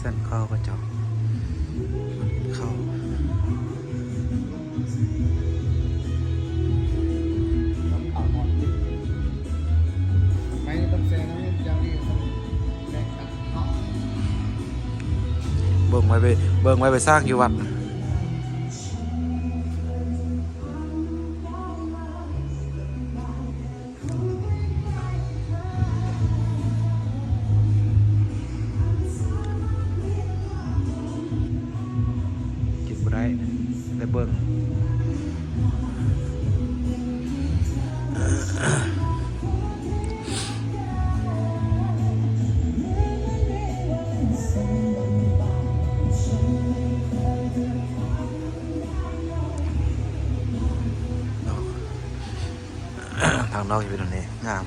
สั้นเข้าก็เจาะเข้าข่าวมอนติดไม่ต้องแซงนะยังดีต้องแซงกันเนาะ เบิ่งไว้ไปสร้างอยู่วัดกินบ่ได้แต่เบิ่งทางนอกจะเป็นแบบนี้งาม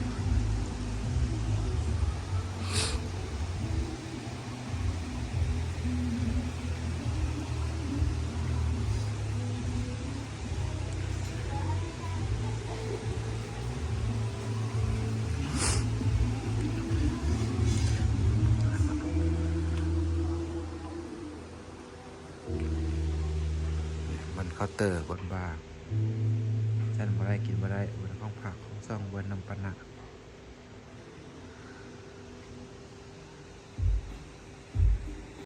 มันเคาน์เตอร์บนบาร์ฉันบ่ได้กินบ่ได้บนห้องพักของซ่องบนน้ำปะนะ